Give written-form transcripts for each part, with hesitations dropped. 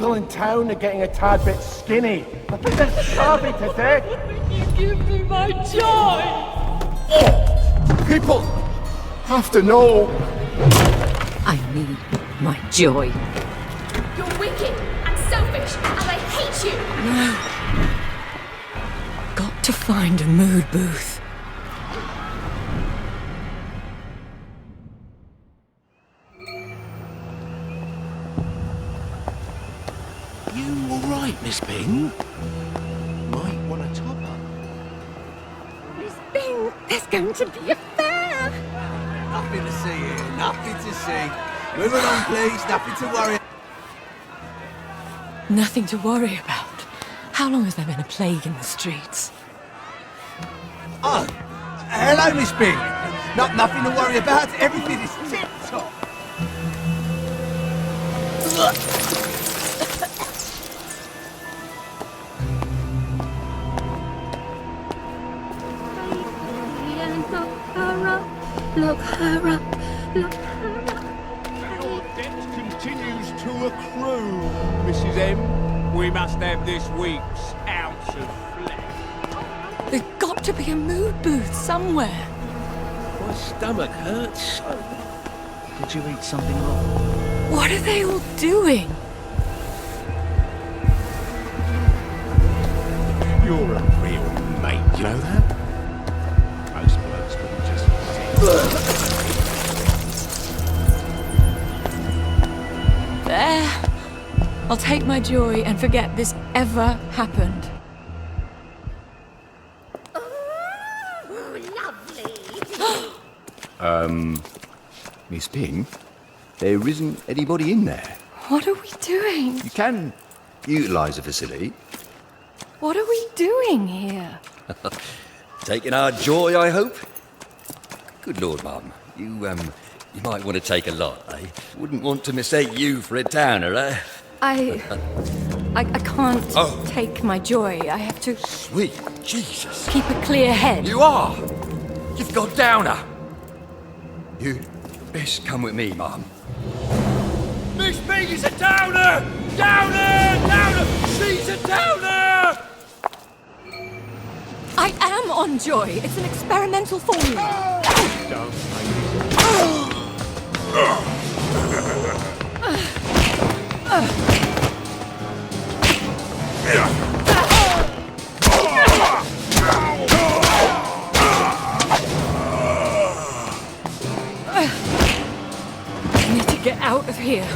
people in town are getting a tad bit skinny. I think they're starving to death. You give me my joy! People have to know. I need my joy. You're wicked and selfish, and I hate you! No. Got to find a mood booth. You alright, Miss Bing? Might want a topper. Miss Bing, there's going to be a fair. Nothing to see here, nothing to see. Move along, please, nothing to worry. Nothing to worry about. How long has there been a plague in the streets? Oh, hello, Miss Bing. Nothing to worry about, everything is tip-top. Look her up, look her up. Your debt continues to accrue, Mrs. M. We must have this week's ounce of flesh. There's got to be a mood booth somewhere. My stomach hurts so. Did you eat something wrong? What are they all doing? You're a real mate, you know that? Most blokes wouldn't just... There. I'll take my joy and forget this ever happened. Miss Bing, there isn't anybody in there. What are we doing? You can utilise the facility. What are we doing here? Taking our joy, I hope. Good Lord, Mum. You might want to take a lot, eh? Wouldn't want to mistake you for a towner, eh? I can't take my joy. I have to Sweet Jesus. keep a clear head. You are! You've got downer. You'd best come with me, Mum. Miss Bing is a downer! Downer! Downer! She's a downer! I am on joy. It's an experimental formula. Don't I need to get out of here.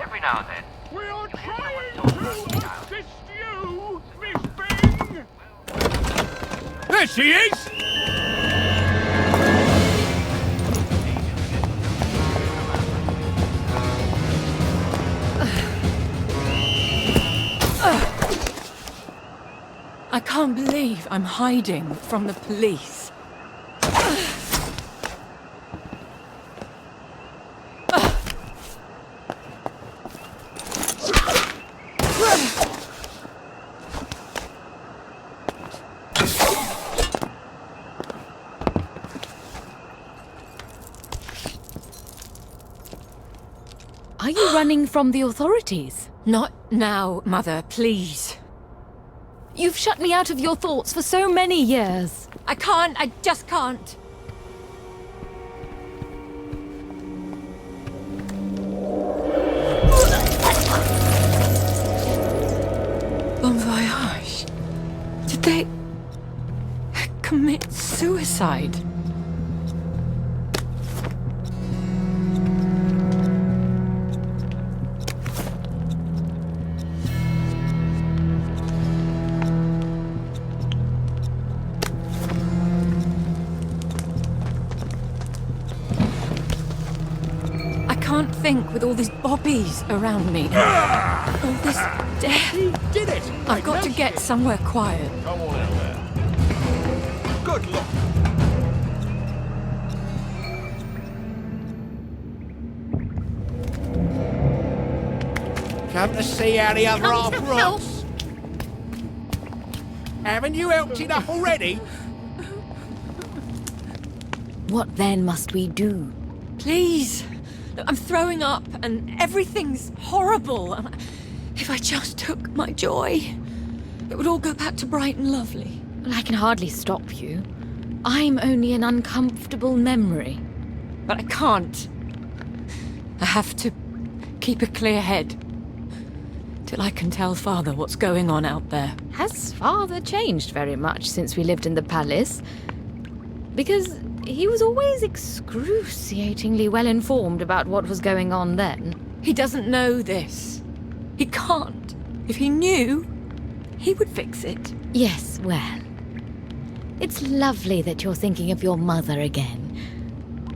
Every now and then, We are trying to assist you, Miss Bing! There she is! I can't believe I'm hiding from the police. Are you running from the authorities? Not now, Mother, please. You've shut me out of your thoughts for so many years. I just can't. Bon voyage. Did they commit suicide? I can't think with all these bobbies around me. All this death. You did it! I've got to get somewhere quiet. Come on out there. Good luck. Come to see how the other half rots. Haven't you helped enough already? What then must we do? Please. I'm throwing up and everything's horrible. And if I just took my joy, it would all go back to bright and lovely. Well, I can hardly stop you. I'm only an uncomfortable memory. But I can't. I have to keep a clear head. Till I can tell Father what's going on out there. Has Father changed very much since we lived in the palace? Because he was always excruciatingly well informed about what was going on then. He doesn't know this. He can't. If he knew, he would fix it. Yes, well. It's lovely that you're thinking of your mother again.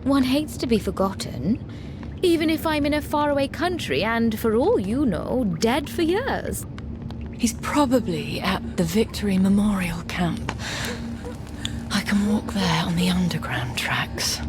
One hates to be forgotten, even if I'm in a faraway country and, for all you know, dead for years. He's probably at the Victory Memorial Camp. I can walk there on the underground tracks.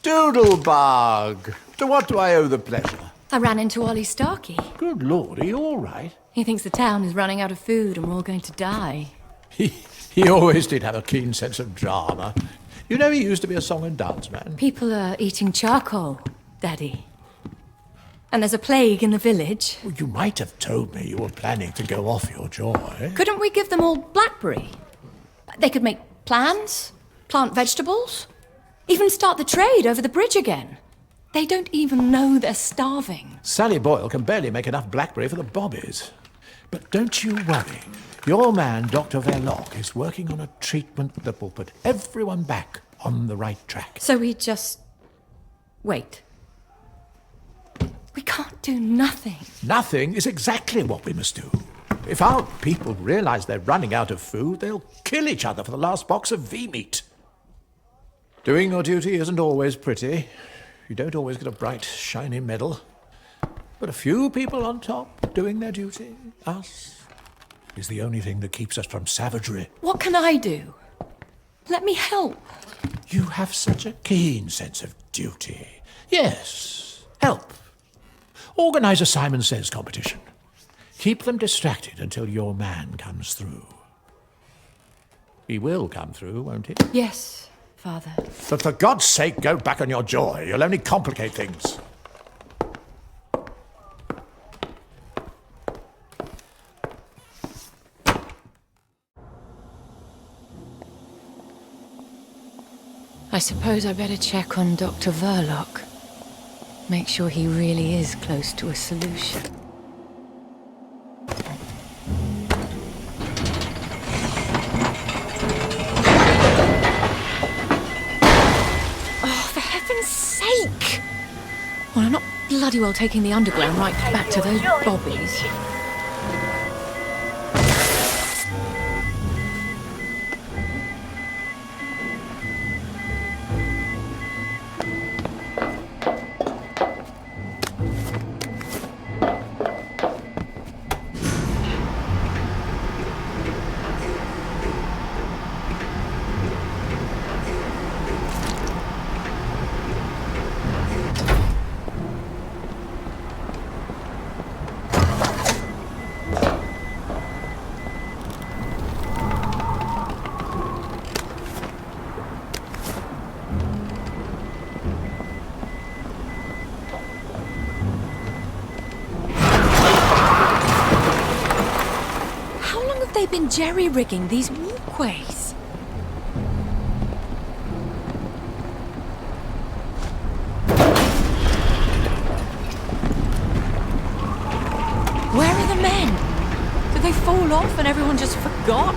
Doodlebug! To what do I owe the pleasure? I ran into Ollie Starkey. Good Lord, are you all right? He thinks the town is running out of food and we're all going to die. He always did have a keen sense of drama. You know, he used to be a song and dance man. People are eating charcoal, Daddy. And there's a plague in the village. Well, you might have told me you were planning to go off your joy. Couldn't we give them all blackberry? They could make plans, plant vegetables, even start the trade over the bridge again. They don't even know they're starving. Sally Boyle can barely make enough blackberry for the bobbies. But don't you worry. Your man, Dr. Verloc, is working on a treatment that will put everyone back on the right track. So we just wait. We can't do nothing. Nothing is exactly what we must do. If our people realize they're running out of food, they'll kill each other for the last box of V-meat. Doing your duty isn't always pretty. You don't always get a bright, shiny medal. But a few people on top doing their duty, us, is the only thing that keeps us from savagery. What can I do? Let me help. You have such a keen sense of duty. Yes, help. Organize a Simon Says competition. Keep them distracted until your man comes through. He will come through, won't he? Yes, Father. But for God's sake, go back on your joy. You'll only complicate things. I suppose I better check on Dr. Verloc. Make sure he really is close to a solution. Oh, for heaven's sake! Well, I'm not bloody well taking the underground right back to those bobbies. They've been jerry-rigging these walkways. Where are the men? Did they fall off and everyone just forgot?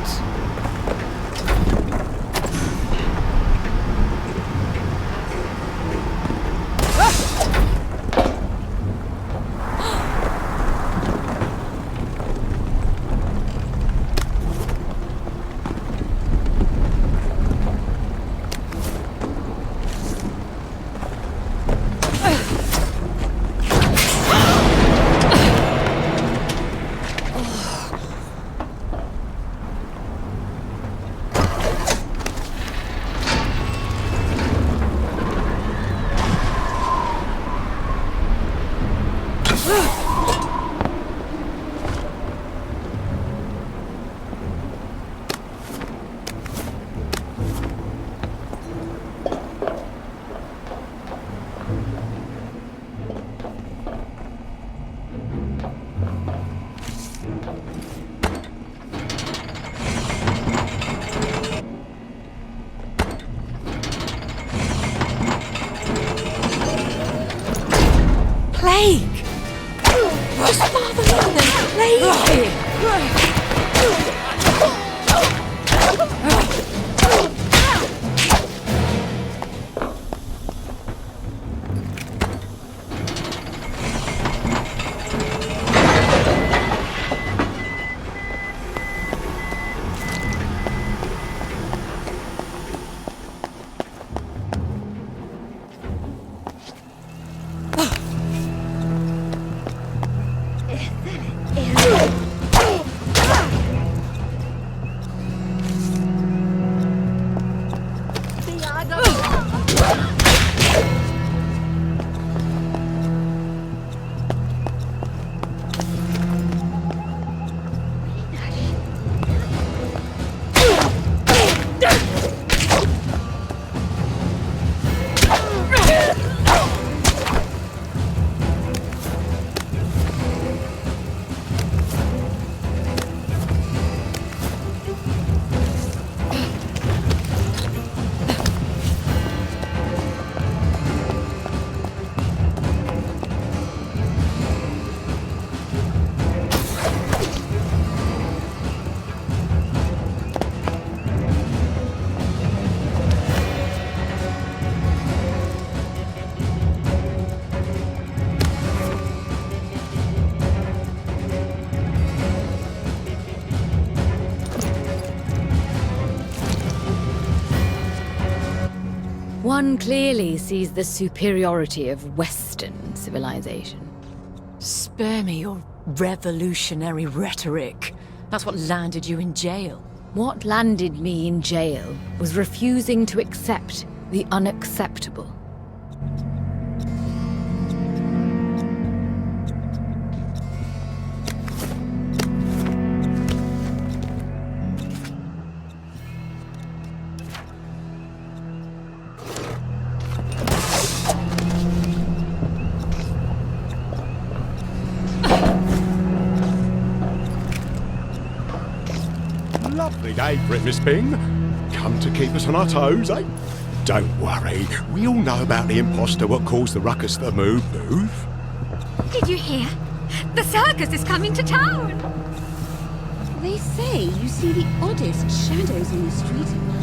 Plague! What's Father London plague here? One clearly sees the superiority of Western civilization. Spare me your revolutionary rhetoric. That's what landed you in jail. What landed me in jail was refusing to accept the unacceptable. Lovely day for it, Miss Bing. Come to keep us on our toes, eh? Don't worry, we all know about the imposter what caused the ruckus that move. Did you hear? The circus is coming to town! They say you see the oddest shadows in the street at night.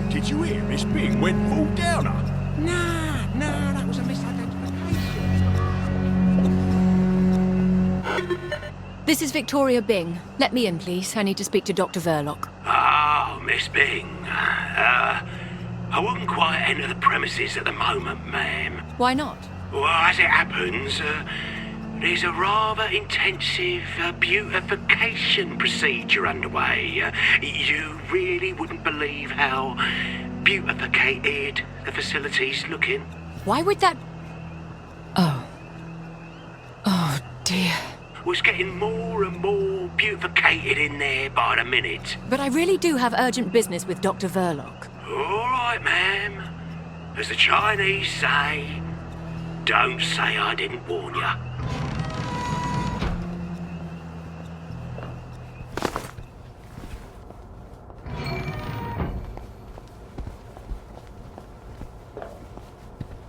Did you hear Miss Bing went full downer? Nah, that was a misidentification. This is Victoria Bing. Let me in, please. I need to speak to Dr. Verloc. Oh, Miss Bing. I wouldn't quite enter the premises at the moment, ma'am. Why not? Well, as it happens, there's a rather intensive beautification procedure underway. You really wouldn't believe how beautificated the facility's looking. Why would that... Oh. Oh, dear. Well, it's getting more and more beautificated in there by the minute. But I really do have urgent business with Dr. Verloc. All right, ma'am. As the Chinese say, don't say I didn't warn ya.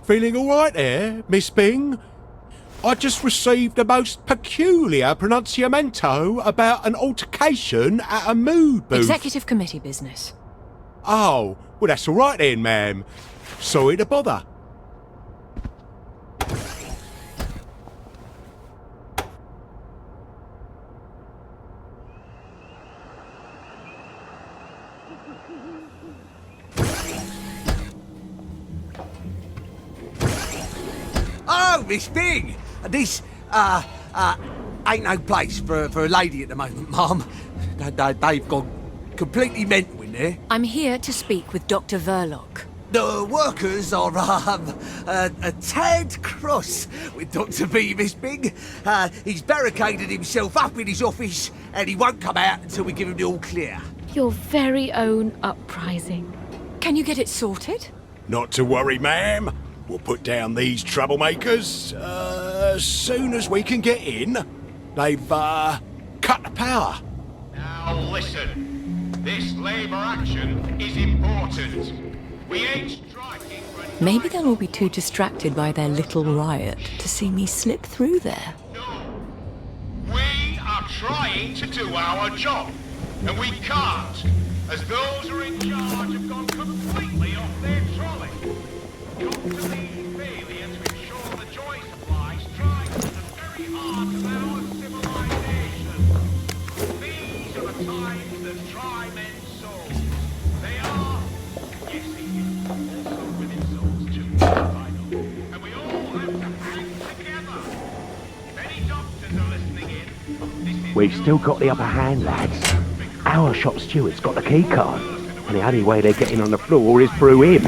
Feeling all right there, Miss Bing? I just received a most peculiar pronunciamento about an altercation at a mood booth. Executive committee business. Oh, Well, that's all right then, ma'am. Sorry to bother. Oh, Miss Big! This, ain't no place for a lady at the moment, Mum. They've gone completely mental in there. I'm here to speak with Dr. Verloc. The workers are, a tad cross with Dr. B, Miss Big. He's barricaded himself up in his office and he won't come out until we give him the all clear. Your very own uprising. Can you get it sorted? Not to worry, ma'am. We'll put down these troublemakers as soon as we can get in. They've cut the power. Now listen, this labour action is important. We ain't striking for any... Maybe they'll all be too distracted by their little riot to see me slip through there. No. We are trying to do our job, and we can't, as those who are in charge have gone completely off their trolley. Dr. Lee failure to ensure the joy supply strikes at the very heart of our civilization. These are the times that try men's souls. They are, yes, also within souls too, I know. And we all have to hang together. Many doctors are listening in. We've still got the upper hand, lads. Our shop steward's got the key card, and the only way they're getting on the floor is through him.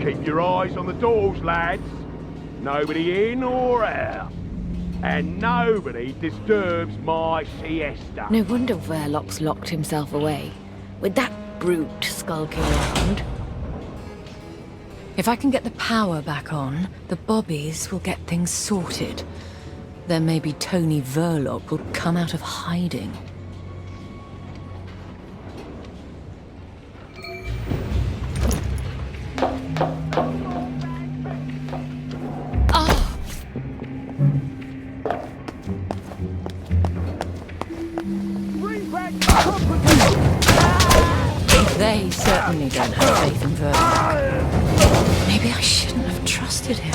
Keep your eyes on the doors, lads. Nobody in or out. And nobody disturbs my siesta. No wonder Verloc's locked himself away, with that brute skulking around. If I can get the power back on, the Bobbies will get things sorted. Then maybe Tony Verloc will come out of hiding. They certainly don't have faith in Verloc. Maybe I shouldn't have trusted him.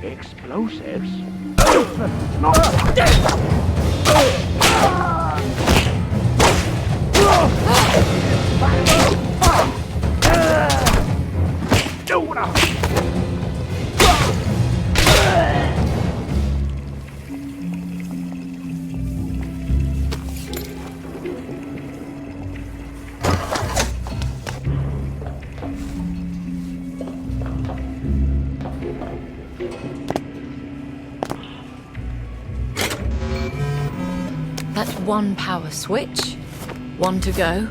Explosives? That's one power switch. One to go.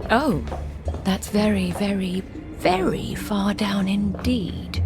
Oh, that's very, very, very far down indeed.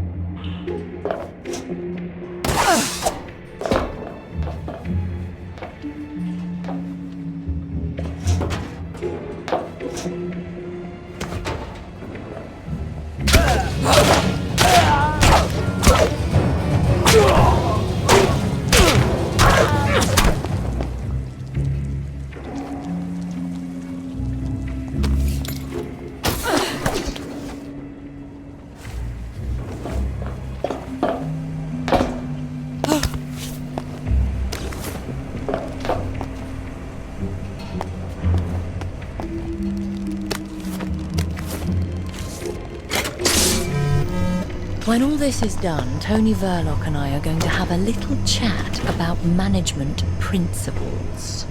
When all this is done, Tony Verloc and I are going to have a little chat about management principles.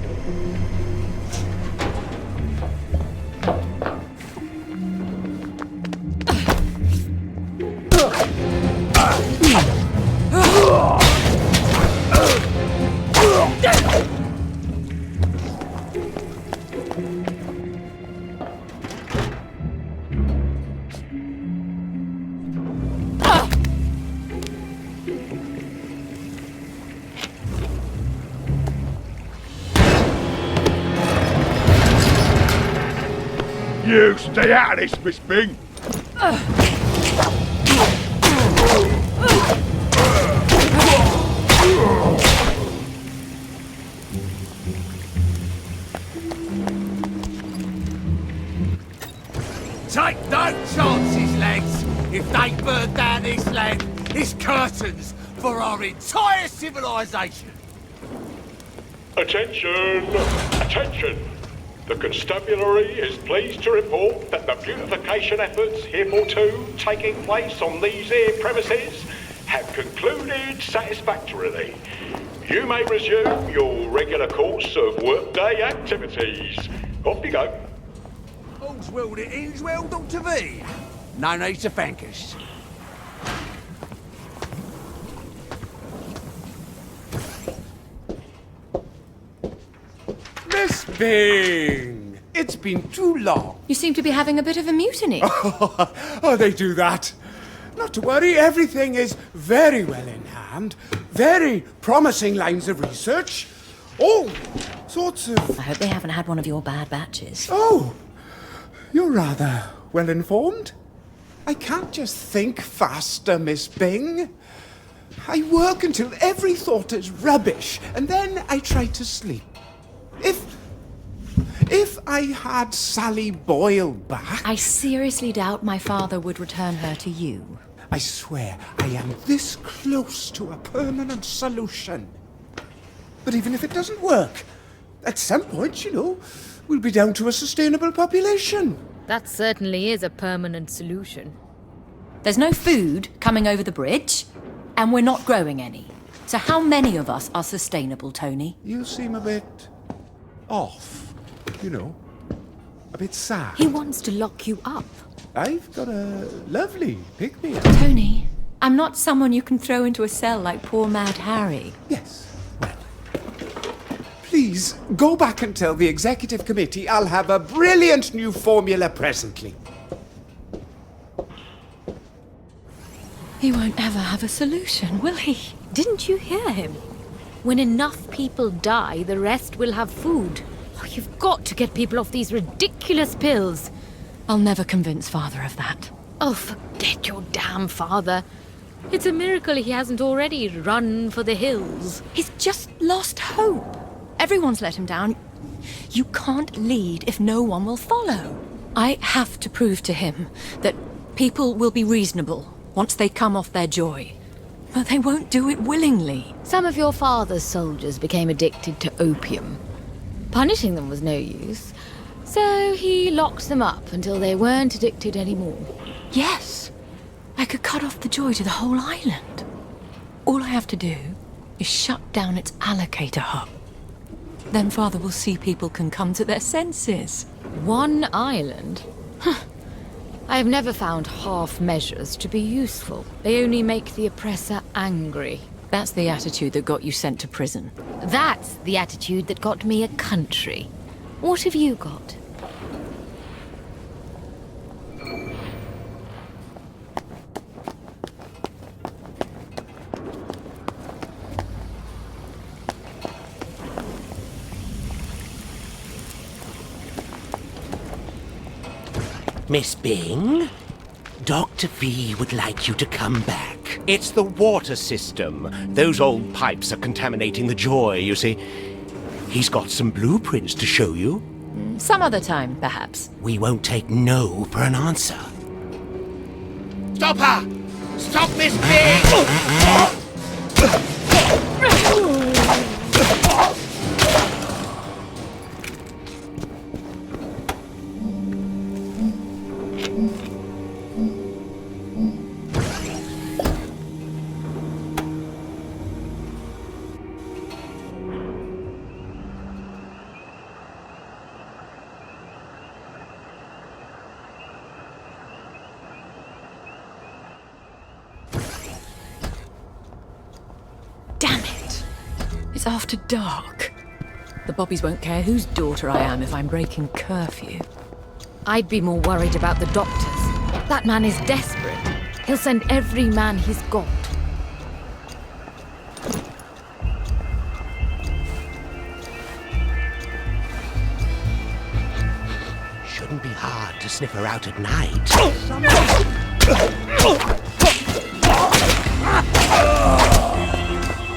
You stay out of this, Miss Bing. Take no chances, lads. If they burn down this land, it's curtains for our entire civilization. Attention! Attention! The constabulary is pleased to report that the beautification efforts heretofore taking place on these here premises have concluded satisfactorily. You may resume your regular course of workday activities. Off you go. All's well that ends well, Dr. V. No need to thank us. Miss Bing! It's been too long. You seem to be having a bit of a mutiny. Oh, they do that. Not to worry, everything is very well in hand. Very promising lines of research. All sorts of... I hope they haven't had one of your bad batches. Oh, you're rather well informed. I can't just think faster, Miss Bing. I work until every thought is rubbish, and then I try to sleep. If I had Sally Boyle back... I seriously doubt my father would return her to you. I swear, I am this close to a permanent solution. But even if it doesn't work, at some point, we'll be down to a sustainable population. That certainly is a permanent solution. There's no food coming over the bridge, and we're not growing any. So how many of us are sustainable, Tony? You seem a bit... off. A bit sad. He wants to lock you up. I've got a lovely pick-me-up. Tony, I'm not someone you can throw into a cell like poor Mad Harry. Yes, well, Please, go back and tell the executive committee I'll have a brilliant new formula presently. He won't ever have a solution, will he? Didn't you hear him? When enough people die, the rest will have food. Oh, you've got to get people off these ridiculous pills. I'll never convince Father of that. Oh, forget your damn father. It's a miracle he hasn't already run for the hills. He's just lost hope. Everyone's let him down. You can't lead if no one will follow. I have to prove to him that people will be reasonable once they come off their joy. But they won't do it willingly. Some of your father's soldiers became addicted to opium. Punishing them was no use, so he locked them up until they weren't addicted anymore. Yes, I could cut off the joy to the whole island. All I have to do is shut down its allocator hub. Then Father will see people can come to their senses. One island? I have never found half measures to be useful. They only make the oppressor angry. That's the attitude that got you sent to prison. That's the attitude that got me a country. What have you got? Miss Bing, Dr. V would like you to come back. It's the water system. Those old pipes are contaminating the Joy, you see. He's got some blueprints to show you. Some other time, perhaps. We won't take no for an answer. Stop her! Stop Miss Bing! Damn it! It's after dark. The Bobbies won't care whose daughter I am if I'm breaking curfew. I'd be more worried about the doctors. That man is desperate. He'll send every man he's got. Shouldn't be hard to sniff her out at night.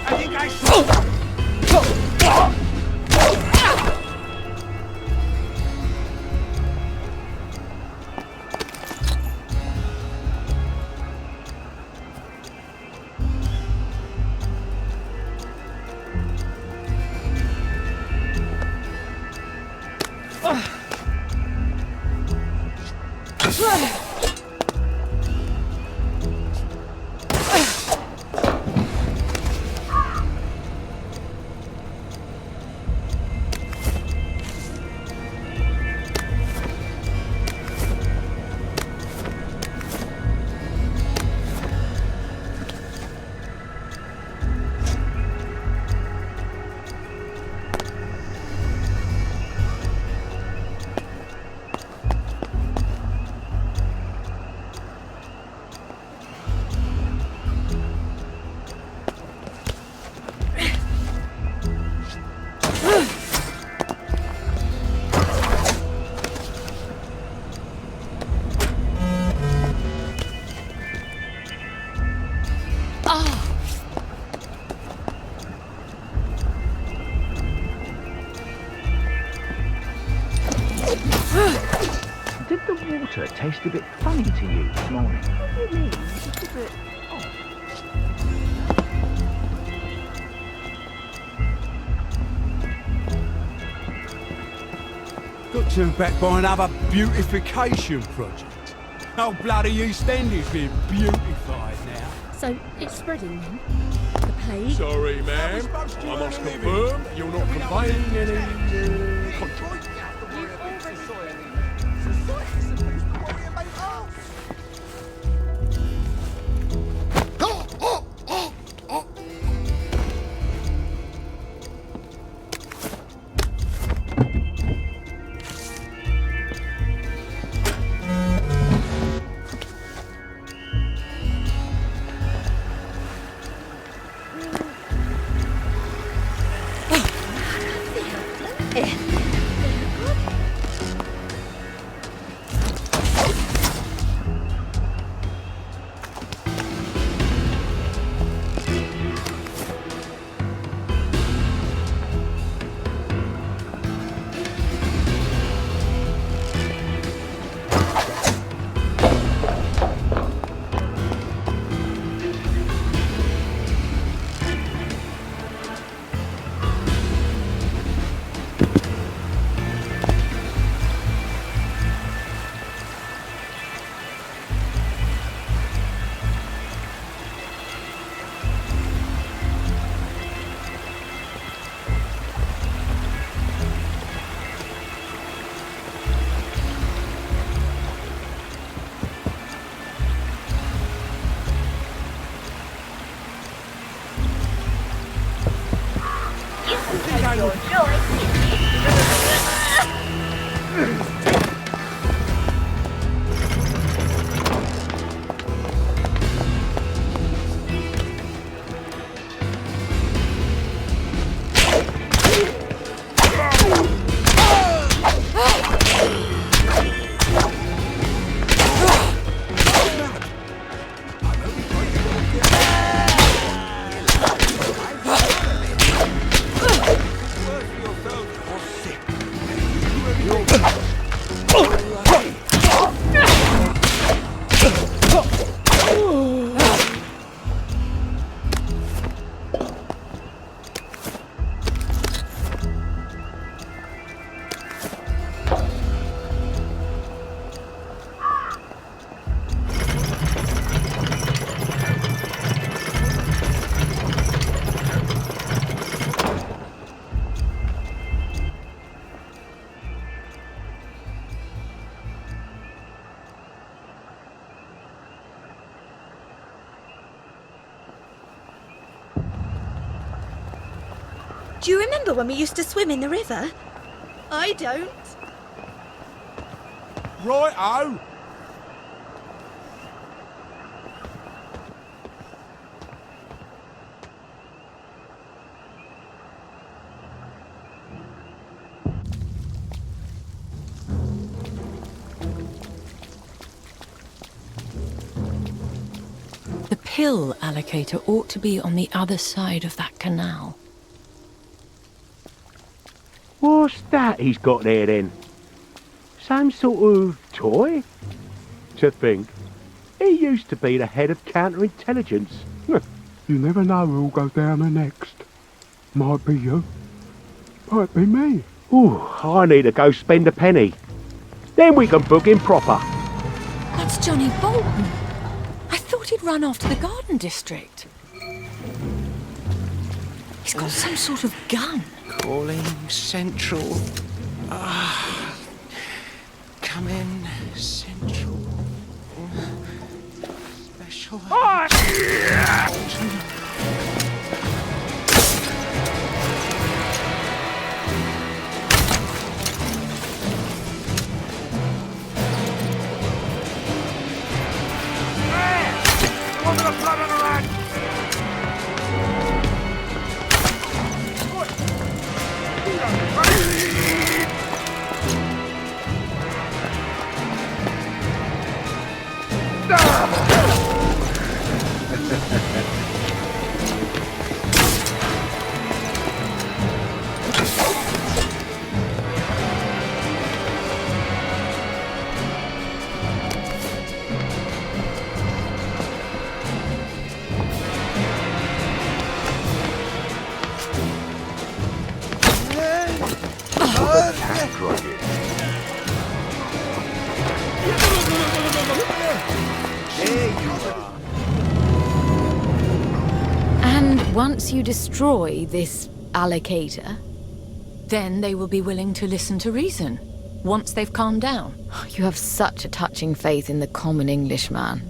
I think I saw. Did the water taste a bit funny to you this morning? What do you mean? Just a bit off. Got turned back by another beautification project. Oh, bloody East End is being beautified now. So it's spreading then? The plague? Sorry, ma'am. I must confirm you're not conveying any contract. Do you remember when we used to swim in the river? I don't. Right-o. The pill allocator ought to be on the other side of that canal. What's that he's got there then? Some sort of toy? To think, he used to be the head of counterintelligence. You never know who'll go down the next. Might be you. Might be me. Ooh, I need to go spend a penny. Then we can book him proper. That's Johnny Bolton. I thought he'd run off to the Garden District. He's got some sort of gun. Calling Central. Come in, Central. Special. And once you destroy this allocator, then they will be willing to listen to reason, once they've calmed down. You have such a touching faith in the common Englishman.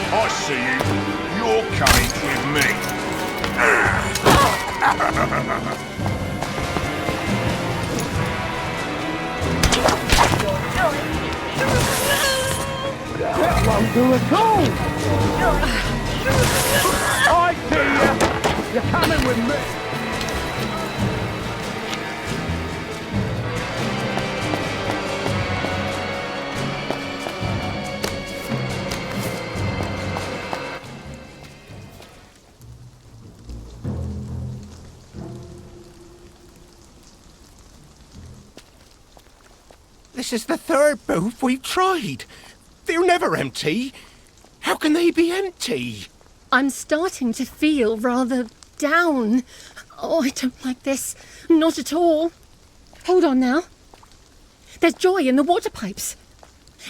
I see you. You're coming with me. That won't do at all! I see you! You're coming with me! This is the third booth we've tried. They're never empty. How can they be empty? I'm starting to feel rather down. Oh, I don't like this. Not at all. Hold on now. There's joy in the water pipes.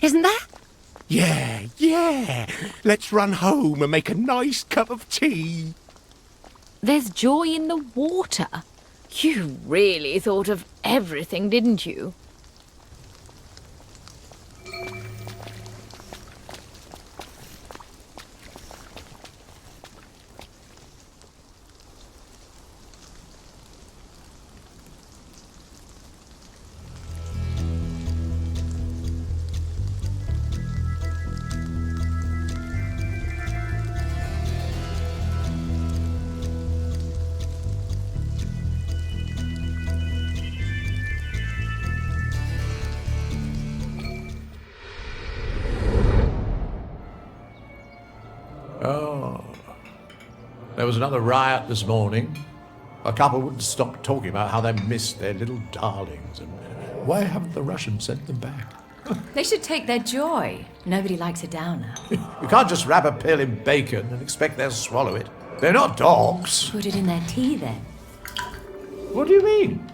Isn't there? Yeah. Let's run home and make a nice cup of tea. There's joy in the water. You really thought of everything, didn't you? There was another riot this morning. A couple wouldn't stop talking about how they missed their little darlings, and why haven't the Russians sent them back? They should take their joy. Nobody likes a downer. You can't just wrap a pill in bacon and expect they'll swallow it. They're not dogs. Put it in their tea then. What do you mean?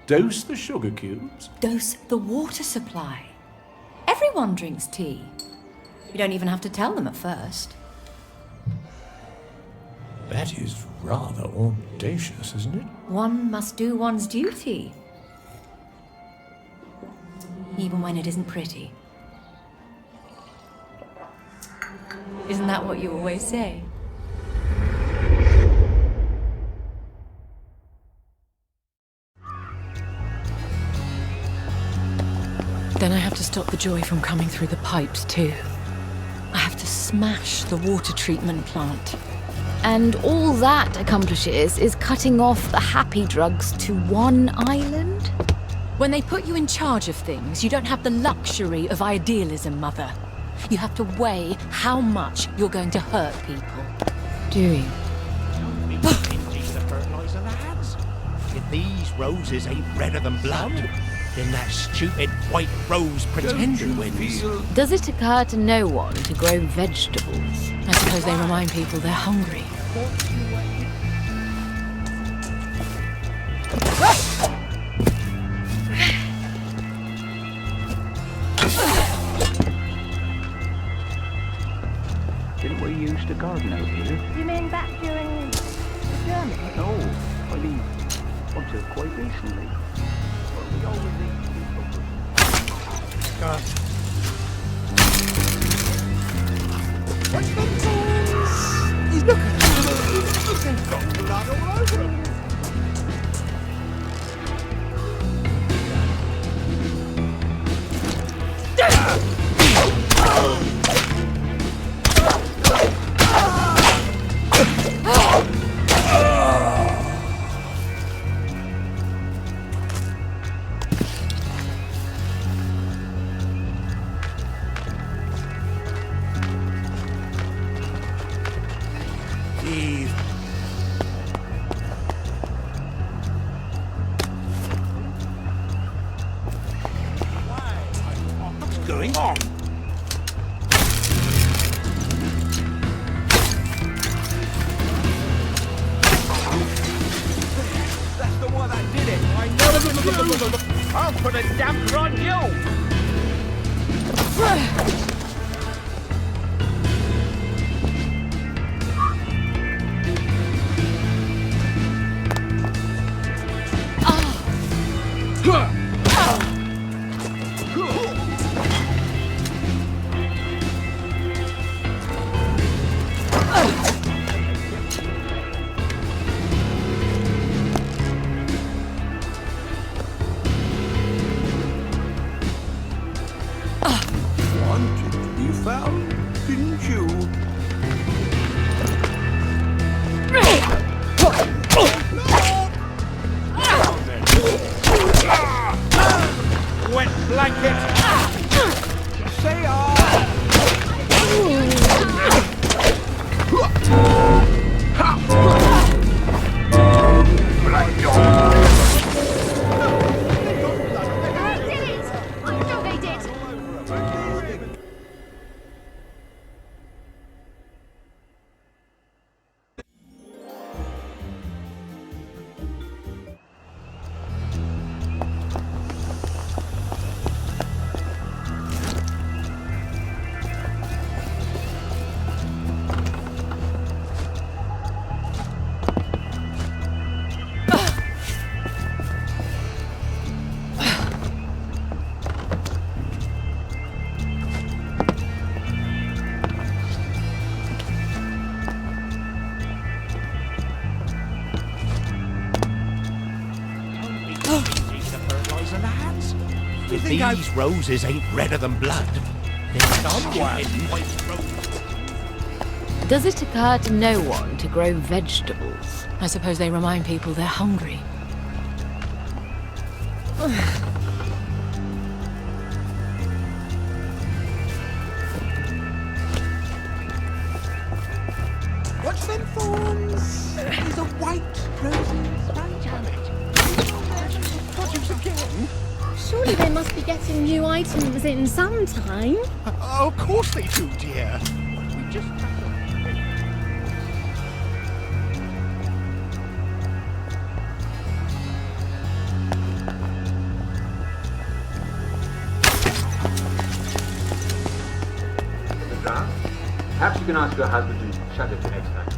Dose the sugar cubes? Dose the water supply. Everyone drinks tea. You don't even have to tell them at first. That is rather audacious, isn't it? One must do one's duty. Even when it isn't pretty. Isn't that what you always say? Then I have to stop the joy from coming through the pipes too. I have to smash the water treatment plant. And all that accomplishes is cutting off the happy drugs to one island? When they put you in charge of things, you don't have the luxury of idealism, Mother. You have to weigh how much you're going to hurt people. Do you? The fertilizer, lads. If these roses ain't redder than blood, then that stupid white rose pretender wins. Does it occur to no one to grow vegetables? I suppose they remind people they're hungry. Didn't we used to garden out here? You mean back during the Germans? No, I mean, until quite recently. Well, we always He's looking at He's got blood all over him. Going on? That's the one that did it. I know. I'll put a damper on you. If these roses ain't redder than blood, then someone white rose. Does it occur to no one to grow vegetables? I suppose they remind people they're hungry. Watch them thorns. Surely they must be getting new items in sometime. Of course they do, dear. We just... Perhaps you can ask your husband to shut it the next time.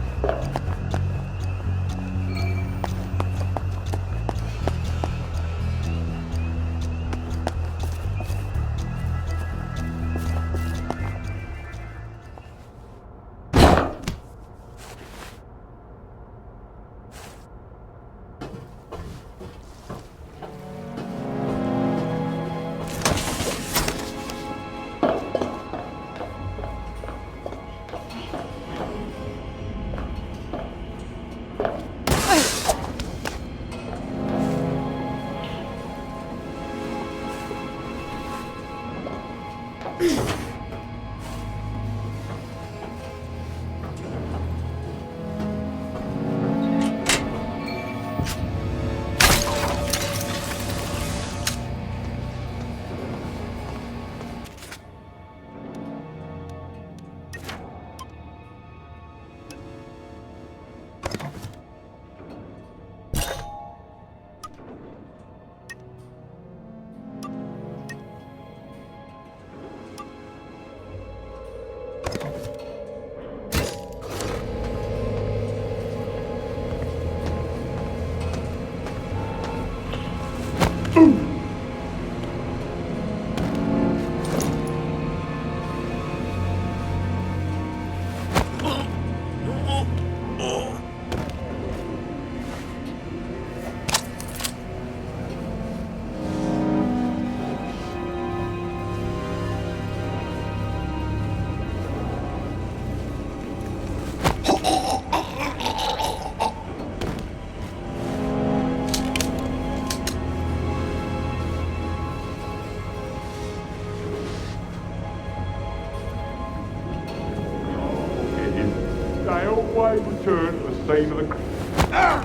They always return to the scene of the crime.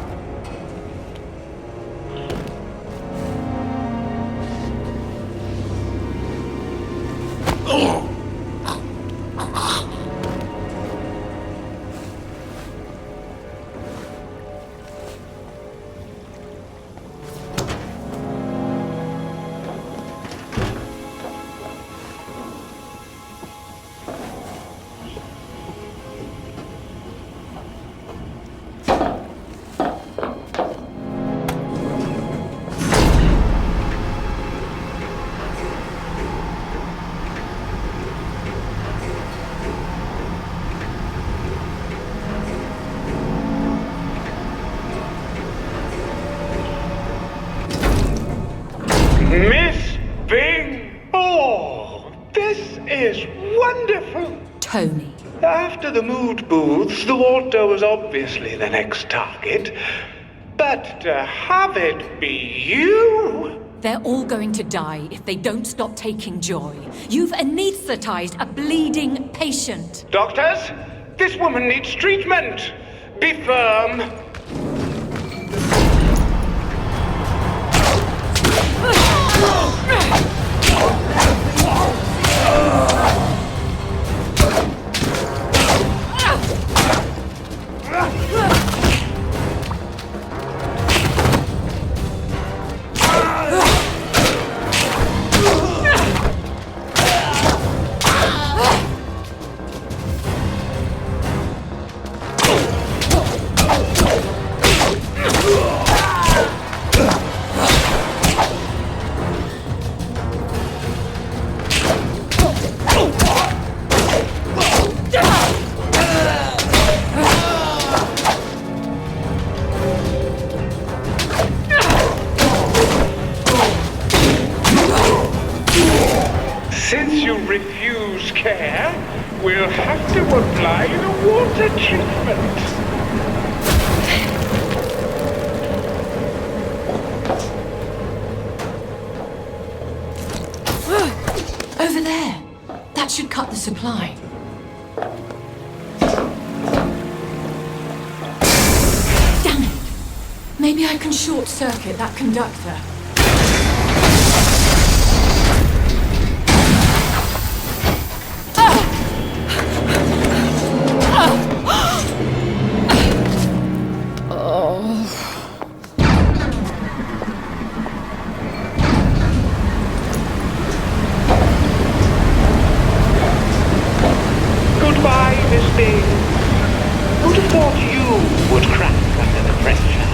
Miss Bing! Oh, this is wonderful! Tony. After the mood booths, the Walter was obviously the next target. But to have it be you... They're all going to die if they don't stop taking joy. You've anesthetized a bleeding patient. Doctors, this woman needs treatment. Be firm. Since you refuse care, we'll have to apply the water treatment. Over there. That should cut the supply. Damn it! Maybe I can short-circuit that conductor. thought you would crack under the pressure.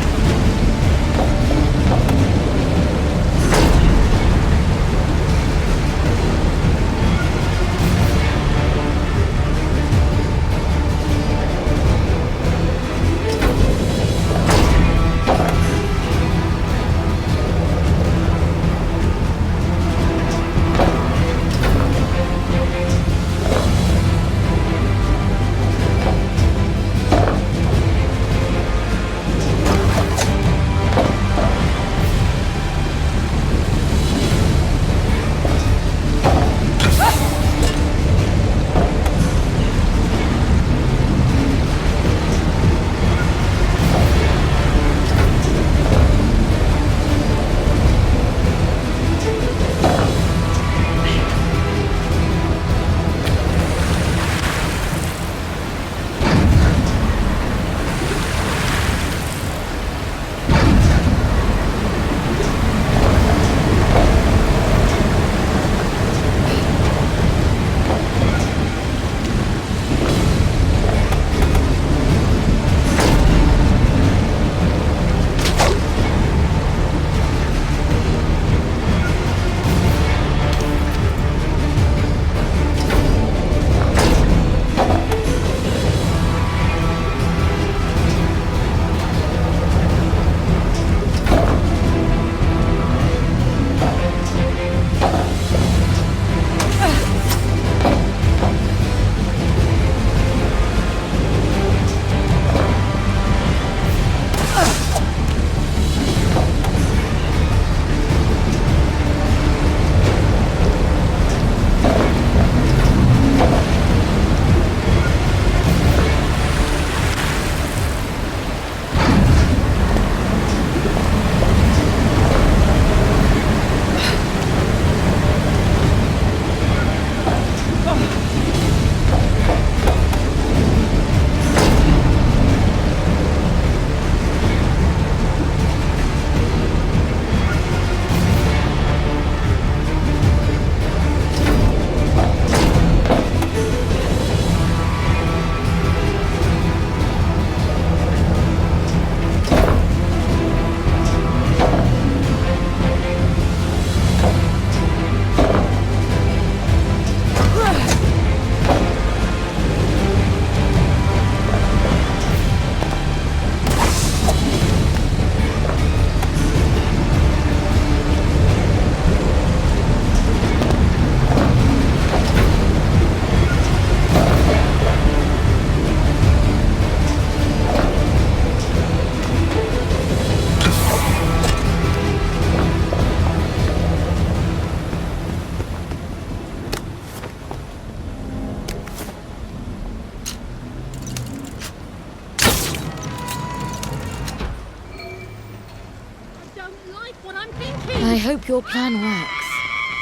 I hope your plan works.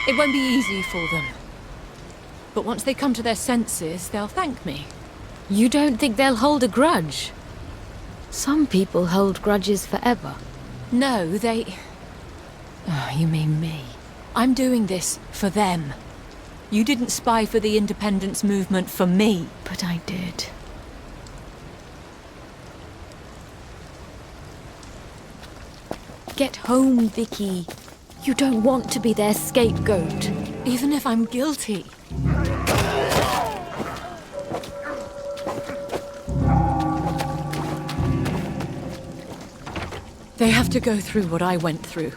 It won't be easy for them. But once they come to their senses, they'll thank me. You don't think they'll hold a grudge? Some people hold grudges forever. No, they... Oh, you mean me. I'm doing this for them. You didn't spy for the independence movement for me. But I did. Get home, Vicky. You don't want to be their scapegoat. Even if I'm guilty. They have to go through what I went through.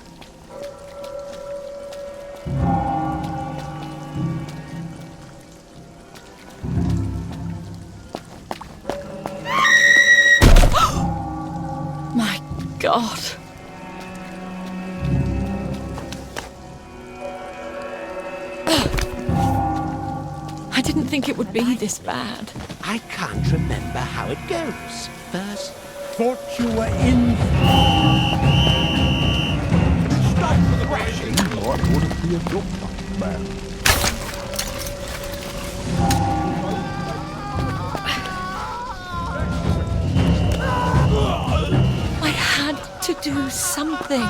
My God. I didn't think it would be this bad. I can't remember how it goes. First, thought you were in. Stop crashing! I wouldn't be a doctor, man. I had to do something.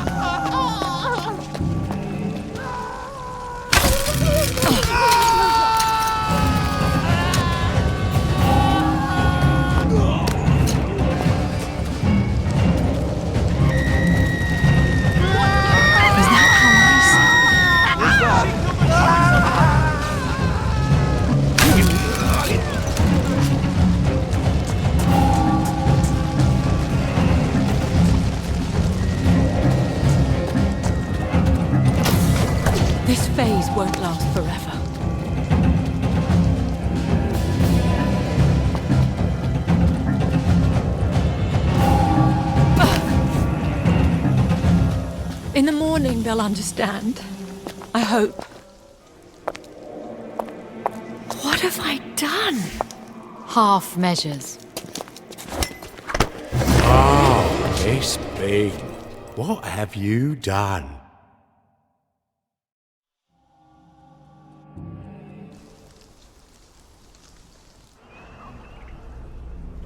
they'll understand. I hope. What have I done? Half measures. Oh, Miss Bing, what have you done?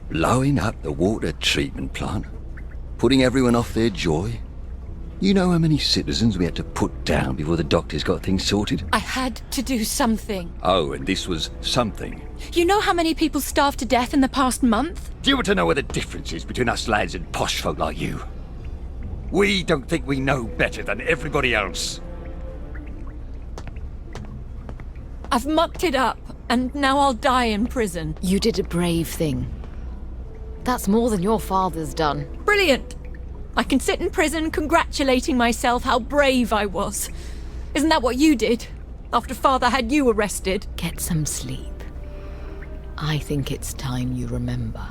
Blowing up the water treatment plant? Putting everyone off their joy? You know how many citizens we had to put down before the doctors got things sorted? I had to do something. Oh, and this was something. You know how many people starved to death in the past month? Do you want to know where the difference is between us lads and posh folk like you? We don't think we know better than everybody else. I've mucked it up, and now I'll die in prison. You did a brave thing. That's more than your father's done. Brilliant! I can sit in prison congratulating myself how brave I was. Isn't that what you did? After Father had you arrested? Get some sleep. I think it's time you remember.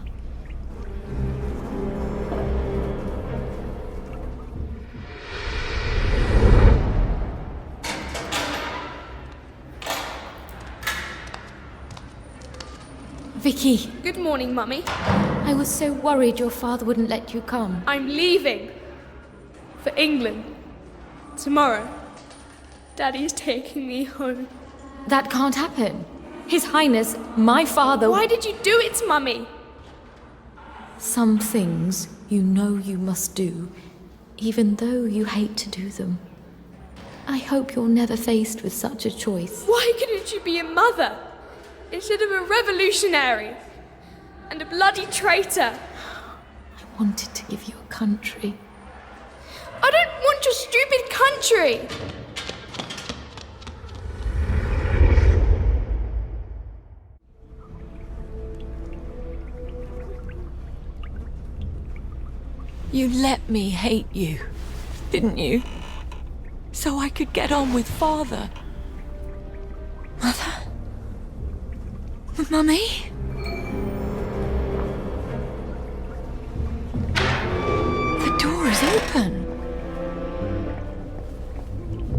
Vicky. Good morning, Mummy. I was so worried your father wouldn't let you come. I'm leaving. For England. Tomorrow. Daddy is taking me home. That can't happen. His Highness, my father... Why did you do it, Mummy? Some things you know you must do, even though you hate to do them. I hope you're never faced with such a choice. Why couldn't you be a mother? Instead of a revolutionary and a bloody traitor. I wanted to give you a country. I don't want your stupid country! You let me hate you, didn't you? So I could get on with Father. Mother? Mummy? The door is open.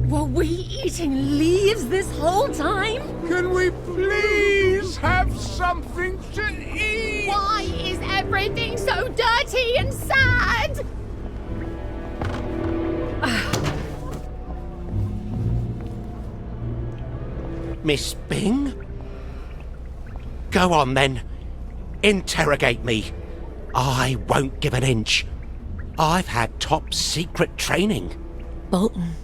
Were we eating leaves this whole time? Can we please have something to eat? Why is everything so dirty and sad? Miss Bing? Go on then. Interrogate me. I won't give an inch. I've had top secret training. Bolton,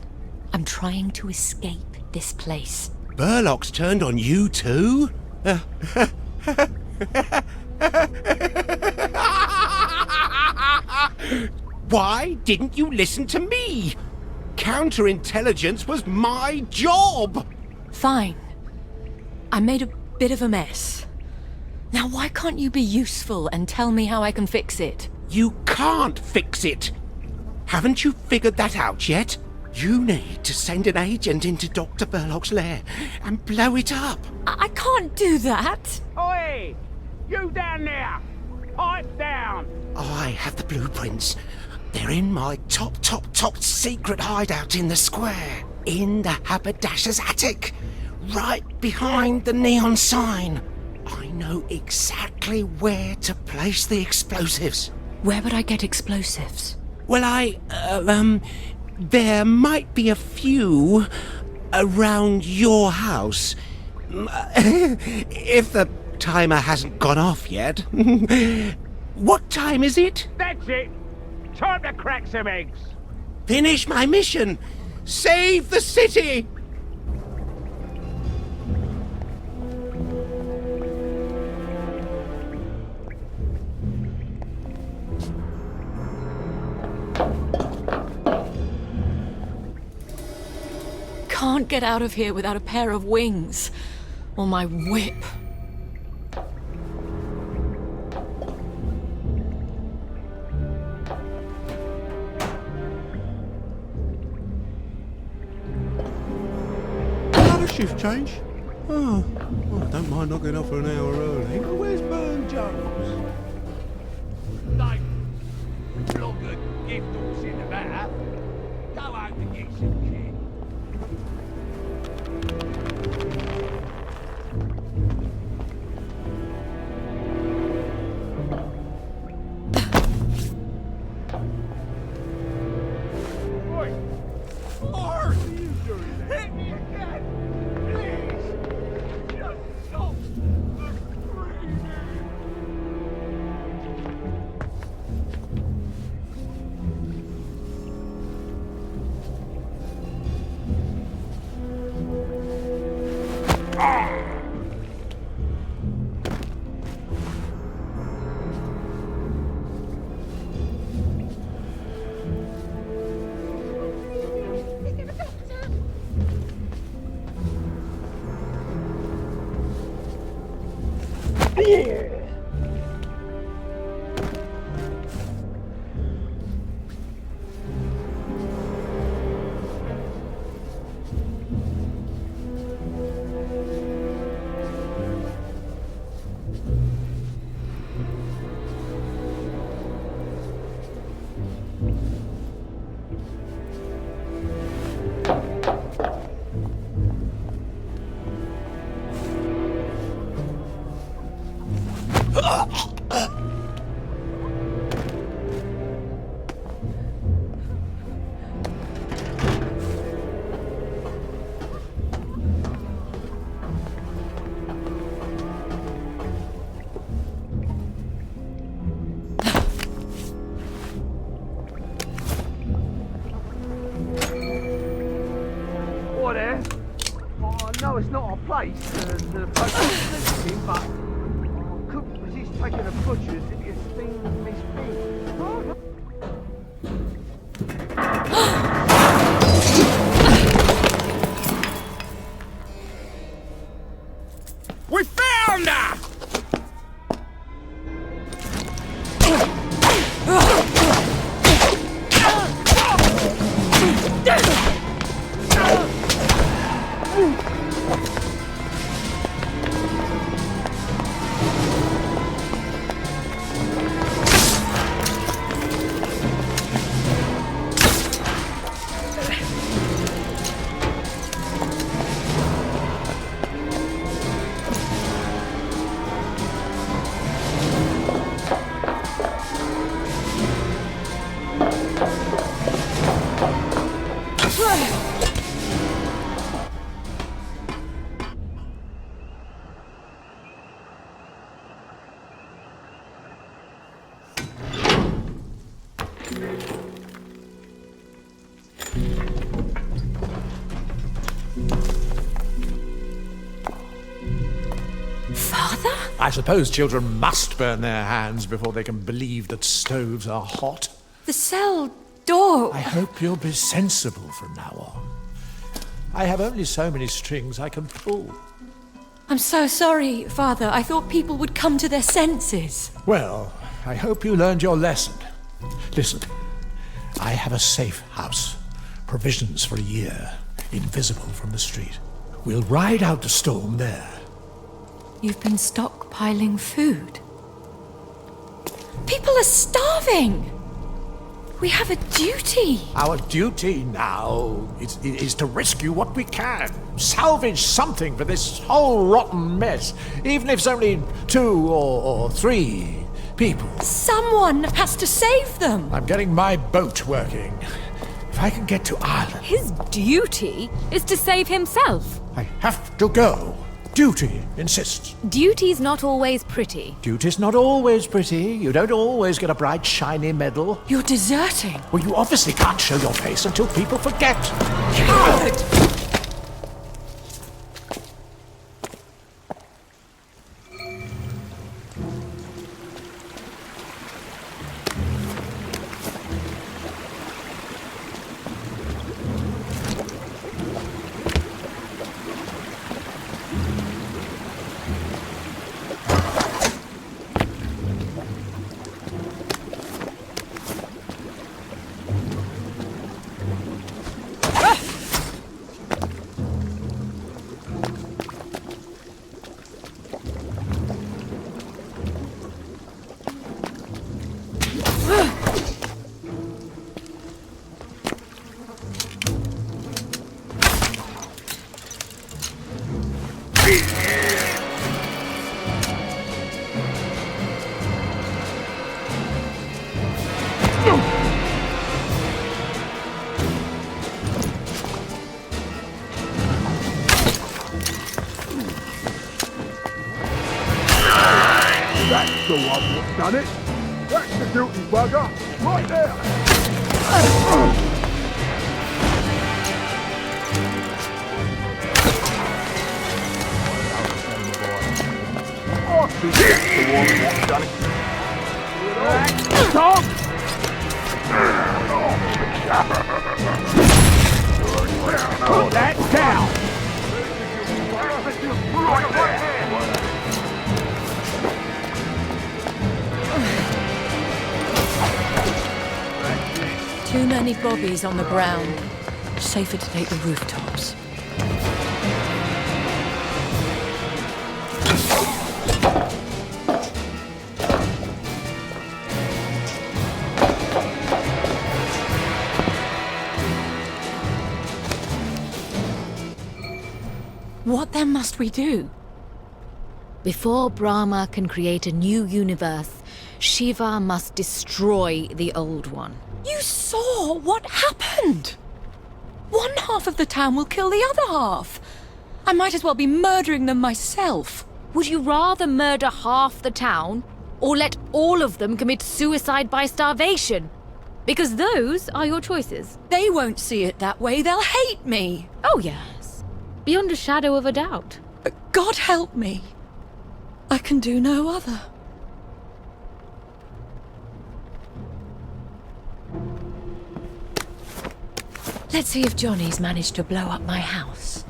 I'm trying to escape this place. Burlock's turned on you too? Why didn't you listen to me? Counterintelligence was my job. Fine. I made a bit of a mess. Now why can't you be useful and tell me how I can fix it? You can't fix it. Haven't you figured that out yet? You need to send an agent into Dr. Burlock's lair and blow it up. I can't do that. Oi! You down there! Pipe down! I have the blueprints. They're in my top secret hideout in the square. In the haberdasher's attic. Right behind the neon sign. I know exactly where to place the explosives. Where would I get explosives? Well, there might be a few around your house. If the timer hasn't gone off yet. What time is it? That's it! Time to crack some eggs! Finish my mission! Save the city! Can't get out of here without a pair of wings. Or my whip. Another shift change? Oh, well, I don't mind knocking off for an hour early. But where's Burn Jones? Like, look, a gift horse in the batter. Go out and get some kit. Hit me again! Please! Just stop the screaming! What there? Oh, no, it's not our place. The place is sleeping, but I couldn't resist taking a butcher's if you sting Miss Bing. We found her! I suppose children must burn their hands before they can believe that stoves are hot. The cell door. I hope you'll be sensible from now on. I have only so many strings I can pull. I'm so sorry, Father. I thought people would come to their senses. Well, I hope you learned your lesson. Listen, I have a safe house. Provisions for a year. Invisible from the street. We'll ride out the storm there. You've been stockpiling food. People are starving. We have a duty. Our duty now is to rescue what we can. Salvage something for this whole rotten mess. Even if it's only 2 or 3 people. Someone has to save them. I'm getting my boat working. If I can get to Ireland... His duty is to save himself. I have to go. Duty insists. Duty's not always pretty. Duty's not always pretty. You don't always get a bright, shiny medal. You're deserting. Well, you obviously can't show your face until people forget. Coward! That's the one that's done it. That's the guilty bugger. Right there. I think that's the one that's done it. Tom! Put that down! Right there! Too many bobbies on the ground. Safer to take the rooftops. What then must we do? Before Brahma can create a new universe, Shiva must destroy the old one. You saw what happened! One half of the town will kill the other half. I might as well be murdering them myself. Would you rather murder half the town, or let all of them commit suicide by starvation? Because those are your choices. They won't see it that way. They'll hate me. Oh, yes. Beyond a shadow of a doubt. God help me. I can do no other. Let's see if Johnny's managed to blow up my house.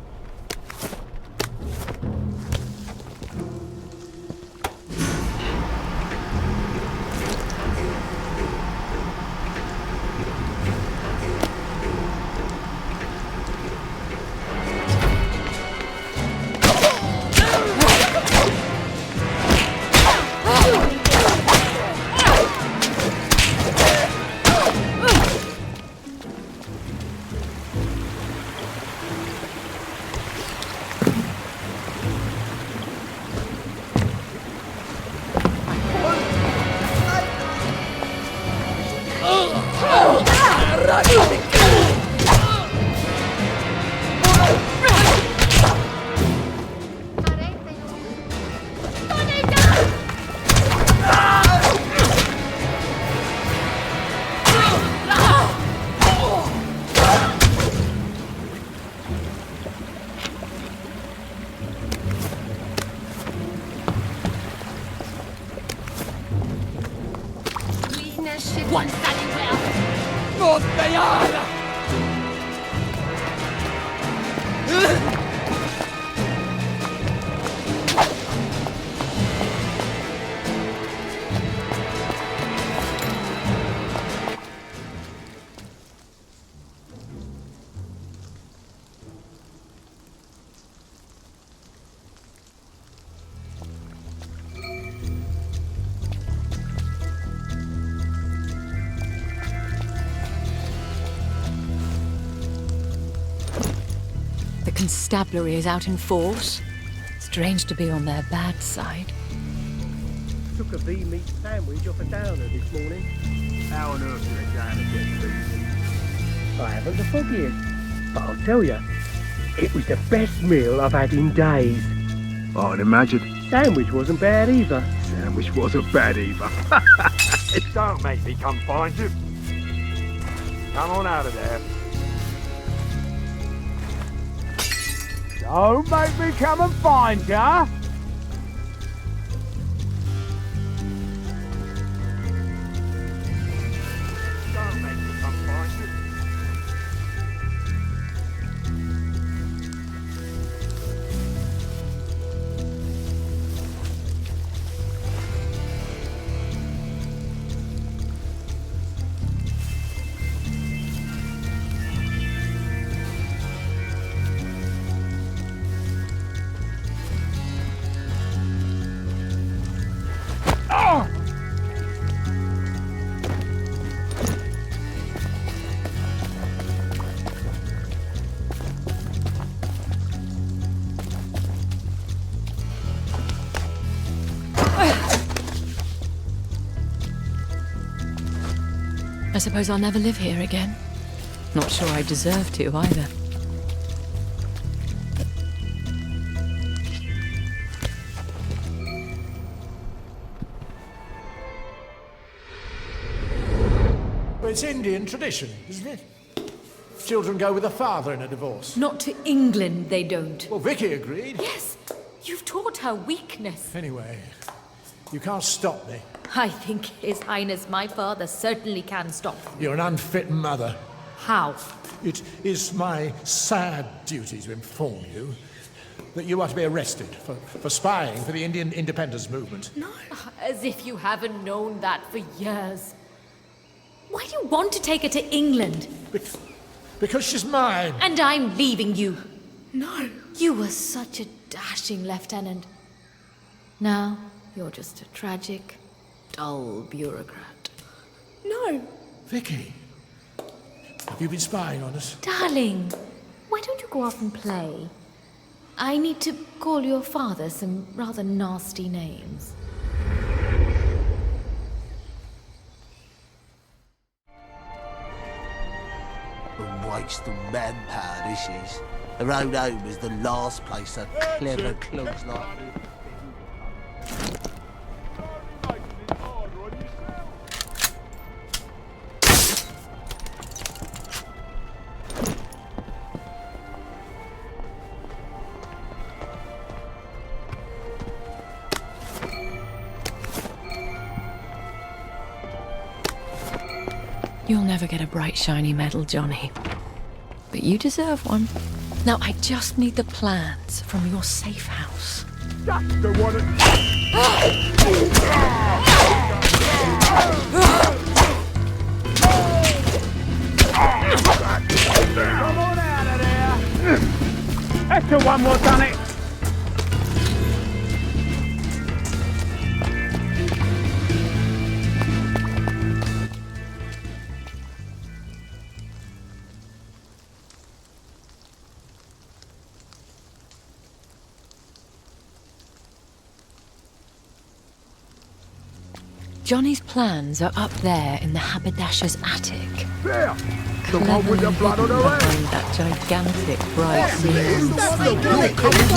The constabulary is out in force. Strange to be on their bad side. Took a V-meat sandwich off a downer this morning. How on earth did a downer get V-meat? I haven't the foggiest, but I'll tell you, it was the best meal I've had in days. I'd imagine. Sandwich wasn't bad either. Sandwich wasn't bad either. Don't make me come find you. Come on out of there. Don't make me come and find ya! Don't make me come find you. I suppose I'll never live here again. Not sure I deserve to, either. Well, it's Indian tradition, isn't it? Children go with the father in a divorce. Not to England, they don't. Well, Vicky agreed. Yes, you've taught her weakness. Anyway, you can't stop me. I think His Highness my father certainly can stop. You're an unfit mother. How? It is my sad duty to inform you that you are to be arrested for spying for the Indian independence movement. No. As if you haven't known that for years. Why do you want to take her to England? Because she's mine. And I'm leaving you. No. You were such a dashing lieutenant. Now, you're just a tragic, dull bureaucrat. No. Vicky, have you been spying on us? Darling, why don't you go off and play? I need to call your father some rather nasty names. A waste of manpower, this is. Her own home is the last place a clever clogs like me. You'll never get a bright, shiny medal, Johnny. But you deserve one. Now, I just need the plans from your safe house. That's the one Come on out of there! That's the one more done it! Johnny's plans are up there in the haberdasher's attic. There! The one with the blood on her Behind hands! that gigantic bright seal. You're coming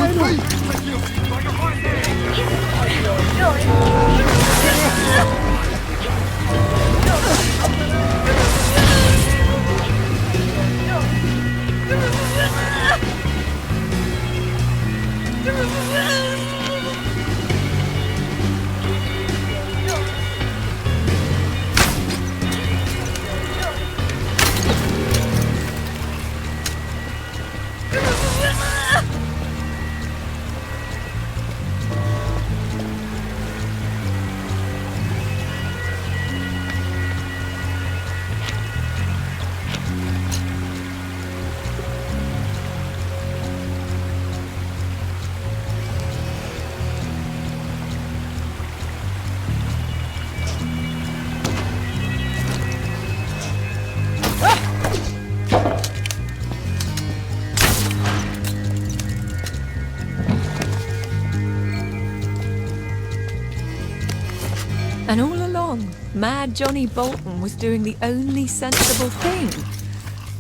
And all along, Mad Johnny Bolton was doing the only sensible thing,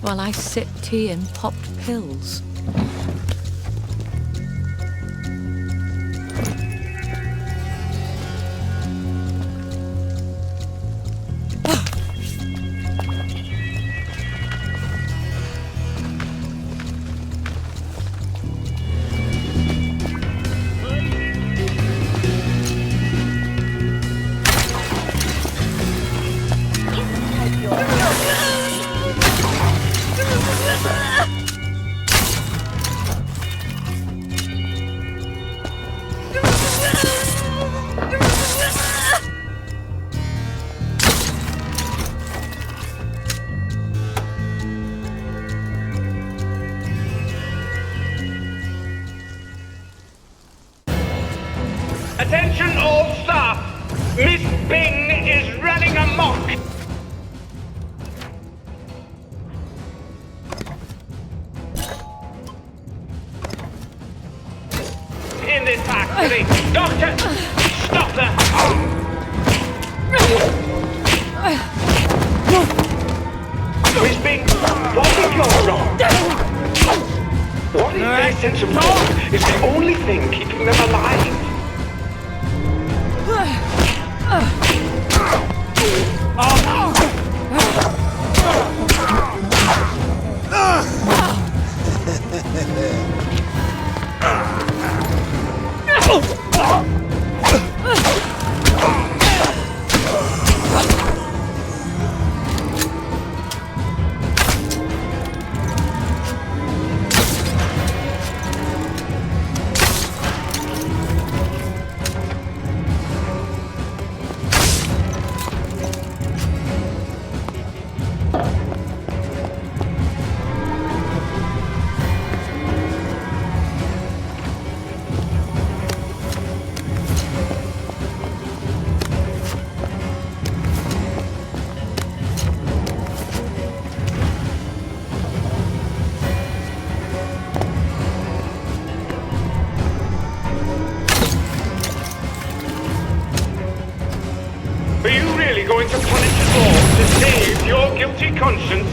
while I sipped tea and popped pills. Attention all staff! Miss Bing is running amok! In this factory! Doctor! Stop her! Miss Bing, what have you wrong? What is their sense of wrong is the only thing keeping them alive. going to punish us all to save your guilty conscience?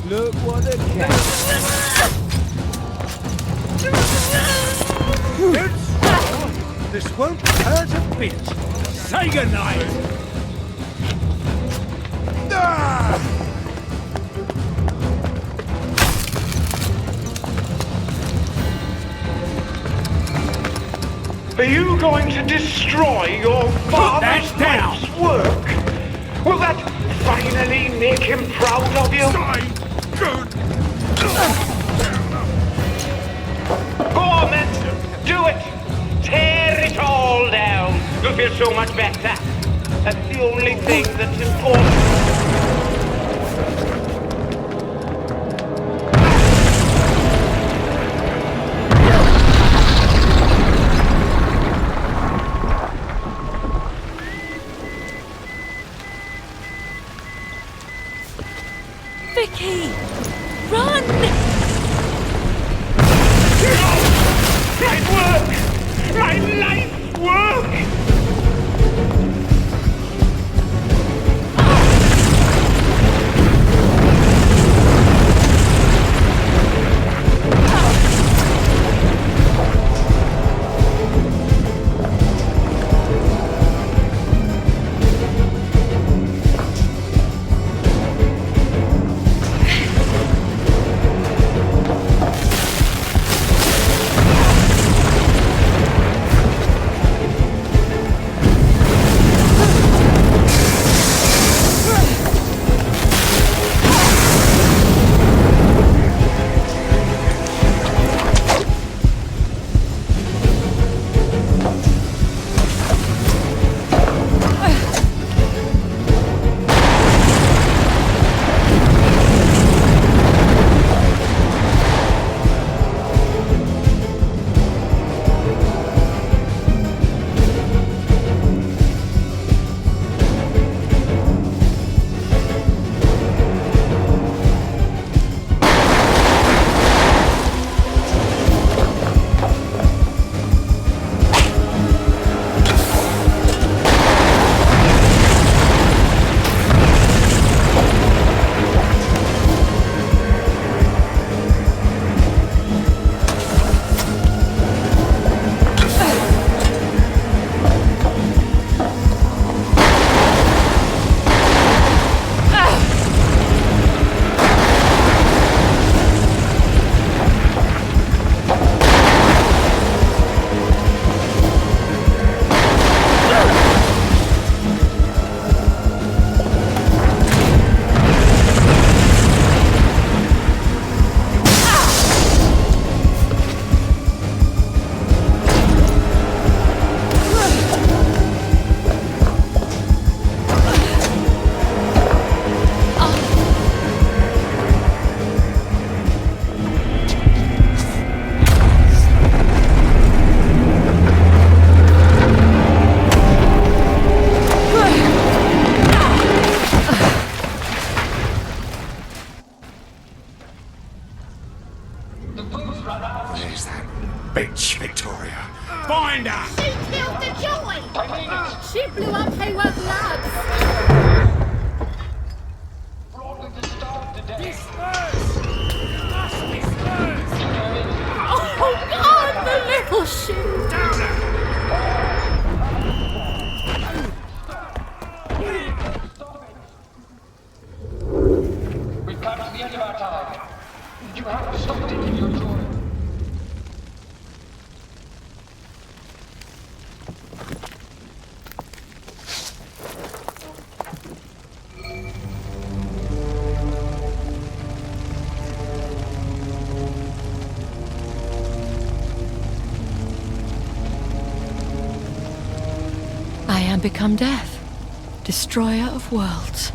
Look what a cat. This won't hurt a bit. Say goodnight. Are you going to destroy your father's life's work? Will that finally make him proud of you? Go on then, do it! Tear it all down! You'll feel so much better. That's the only thing that's important. Vicky! Run! My work! My life's work! Where's that bitch, Victoria? Find her! She killed the Joy! She blew up Hayworth Labs! Oh God, the little shit! Down there! We've come to the end of our time. You have stopped it in your joy. I am become death, destroyer of worlds.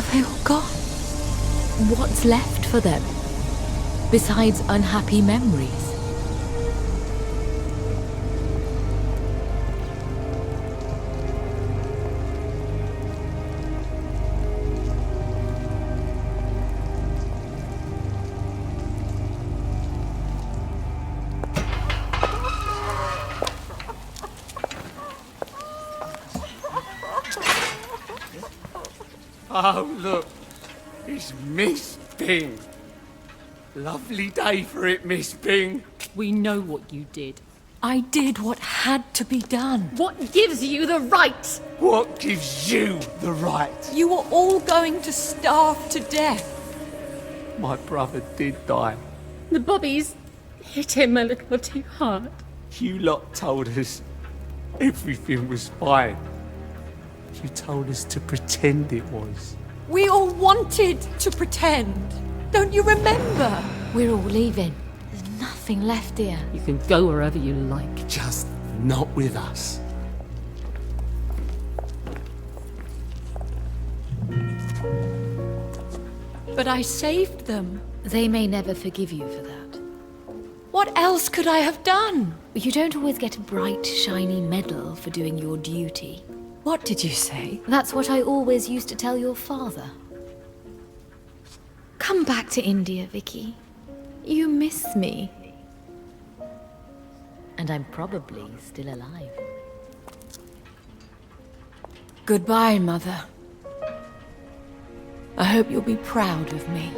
Have they all gone? What's left for them? Besides unhappy memories? Oh, look. It's Miss Bing. Lovely day for it, Miss Bing. We know what you did. I did what had to be done. What gives you the right? What gives you the right? You were all going to starve to death. My brother did die. The bobbies hit him a little too hard. You lot told us everything was fine. You told us to pretend it was. We all wanted to pretend. Don't you remember? We're all leaving. There's nothing left here. You can go wherever you like. Just not with us. But I saved them. They may never forgive you for that. What else could I have done? You don't always get a bright, shiny medal for doing your duty. What did you say? That's what I always used to tell your father. Come back to India, Vicky. You miss me. And I'm probably still alive. Goodbye, Mother. I hope you'll be proud of me.